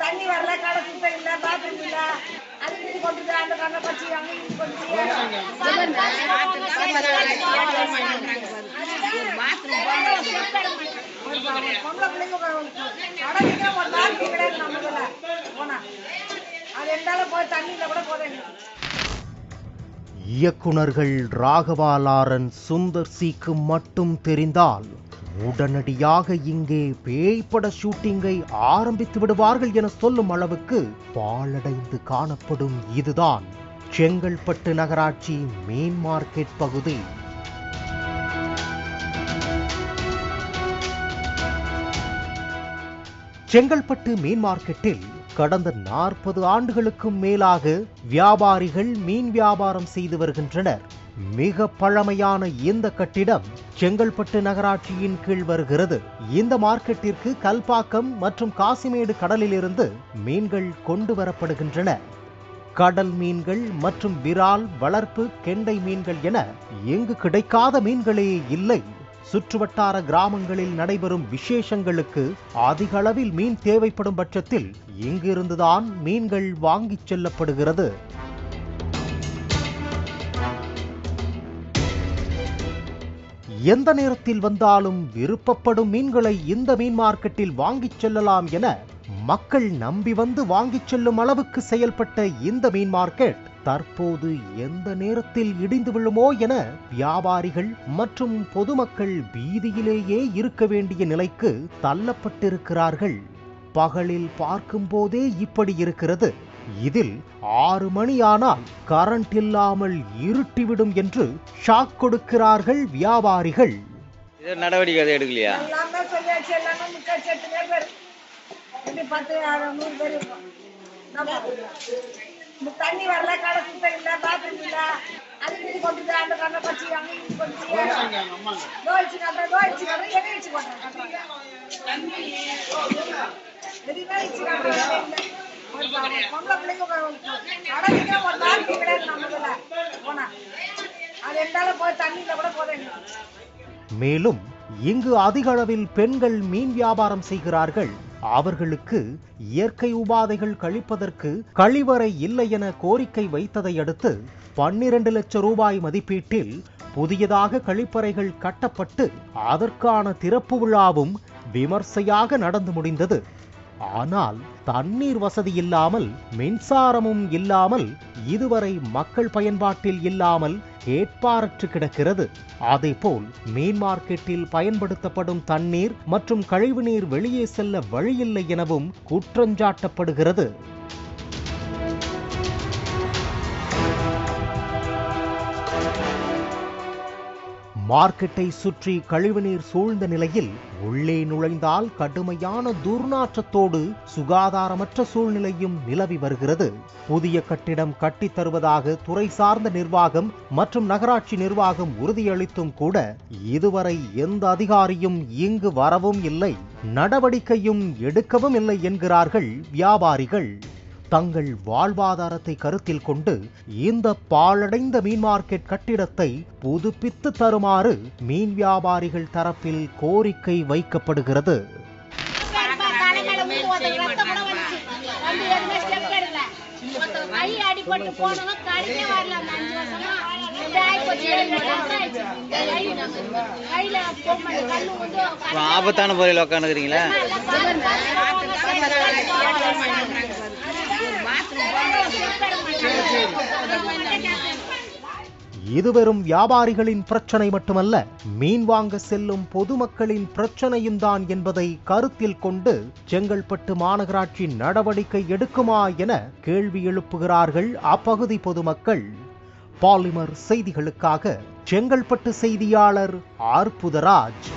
தண்ணி வரல, கடை சுத்தம் இல்ல, பாத்ரூம் இல்ல, அதுக்கு கொண்டு அந்த கண்ணை பச்சி பொம்பளை பிள்ளைங்க கடை ஒரு நாள் கிடையாது. நம்ம போனா அது எந்தாலும் போய் தண்ணியில கூட போதும். இயக்குனர்கள் ராகவா லாரன்ஸ், சுந்தர் சிக்கு மட்டும் தெரிந்தால் உடனடியாக இங்கே பேய்பட ஷூட்டிங்கை ஆரம்பித்து விடுவார்கள் என சொல்லும் அளவுக்கு பாழடைந்து காணப்படும் இதுதான் செங்கல்பட்டு நகராட்சி மீன் மார்க்கெட் பகுதி. செங்கல்பட்டு மீன் மார்க்கெட்டில் கடந்த 40 ஆண்டுகளுக்கும் மேலாக வியாபாரிகள் மீன் வியாபாரம் செய்து வருகின்றனர். மிக பழமையான இந்த கட்டிடம் செங்கல்பட்டு நகராட்சியின் கீழ் வருகிறது. இந்த மார்க்கெட்டிற்கு கல்பாக்கம் மற்றும் காசிமேடு கடலிலிருந்து மீன்கள் கொண்டு வரப்படுகின்றன. கடல் மீன்கள் மற்றும் விரால், வளர்ப்பு, கெண்டை மீன்கள் என எங்கு கிடைக்காத மீன்களே இல்லை. சுற்றுவட்டார கிராமங்களில் நடைபெறும் விசேஷங்களுக்கு அதிக அளவில் மீன் தேவைப்படும் பட்சத்தில் இங்கிருந்துதான் மீன்கள் வாங்கிச் செல்லப்படுகிறது. எந்த நேரத்தில் வந்தாலும் விருப்பப்படும் மீன்களை இந்த மீன் மார்க்கெட்டில் வாங்கிச் செல்லலாம் என மக்கள் நம்பி வந்து வாங்கிச் செல்லும் அளவுக்கு செயல்பட்ட இந்த மீன் மார்க்கெட் தற்போது எந்த நேரத்தில் இடிந்து விழுமோ என வியாபாரிகள் மற்றும் பொதுமக்கள் பீதியிலேயே இருக்க வேண்டிய நிலைக்கு தள்ளப்பட்டிருக்கிறார்கள். பகலில் பார்க்கும் போதே இப்படி இருக்கிறது. இதில் 6 மணி ஆனால் கரண்ட் இல்லாமல் இருட்டிவிடும் என்று ஷாக் கொடுக்கிறார்கள் வியாபாரிகள். நடவடிக்கை எடுக்கலையா? தண்ணி வரல, கடை சுத்தம் இல்ல, பாத்ரூம் இல்ல, அதுக்கு கொண்டு அந்த கண்ணை பச்சி பொம்பளை பிள்ளைங்க கடை ஒரு நாள் கிடையாது. நம்ம போனா அது எந்தாலும் போய் தண்ணியில கூட போதும். மேலும் இங்கு அதிக அளவில் பெண்கள் மீன் வியாபாரம் செய்கிறார்கள். அவர்களுக்கு இயற்கை உபாதைகள் கழிப்பதற்கு கழிவறை இல்லை என கோரிக்கை வைத்ததை அடுத்து 12 லட்சம் ரூபாய் மதிப்பீட்டில் புதியதாக கழிப்பறைகள் கட்டப்பட்டு அதற்கான திறப்பு விழாவும் விமர்சையாக நடந்து முடிந்தது. ஆனால் தண்ணீர் வசதி இல்லாமல், மின்சாரமும் இல்லாமல், இதுவரை மக்கள் பயன்பாட்டில் இல்லாமல் கேட்பாரற்று கிடக்கிறது. அதேபோல் மீன் மார்க்கெட்டில் பயன்படுத்தப்படும் தண்ணீர் மற்றும் கழிவுநீர் வெளியே செல்ல வழியில்லை எனவும் குற்றஞ்சாட்டப்படுகிறது. மார்க்கெட்டை சுற்றி கழிவுநீர் சூழ்ந்த நிலையில் உள்ளே நுழைந்தால் கடுமையான துர்நாற்றத்தோடு சுகாதாரமற்ற சூழ்நிலையும் நிலவி வருகிறது. புதிய கட்டிடம் கட்டித் தருவதாக துறை சார்ந்த நிர்வாகம் மற்றும் நகராட்சி நிர்வாகம் உறுதியளித்தும் கூட இதுவரை எந்த அதிகாரியும் இங்கு வரவும் இல்லை, நடவடிக்கையும் எடுக்கவும் இல்லை என்கிறார்கள் வியாபாரிகள். தங்கள் வாழ்வாதாரத்தை கருத்தில் கொண்டு இந்த பாழடைந்த மீன் மார்க்கெட் கட்டிடத்தை புதுப்பித்து தருமாறு மீன் வியாபாரிகள் தரப்பில் கோரிக்கை வைக்கப்படுகிறது. ஆபத்தான பொருள் உட்காந்துக்கிறீங்களா? இது வெறும் வியாபாரிகளின் பிரச்சனை மட்டுமல்ல, மீன் வாங்க செல்லும் பொதுமக்களின் பிரச்சனையும் தான் என்பதை கருத்தில் கொண்டு செங்கல்பட்டு மாநகராட்சி நடவடிக்கை எடுக்குமா என கேள்வி எழுப்புகிறார்கள் அப்பகுதி பொதுமக்கள். பாலிமர் செய்திகளுக்காக செங்கல்பட்டு செய்தியாளர் அற்புதராஜ்.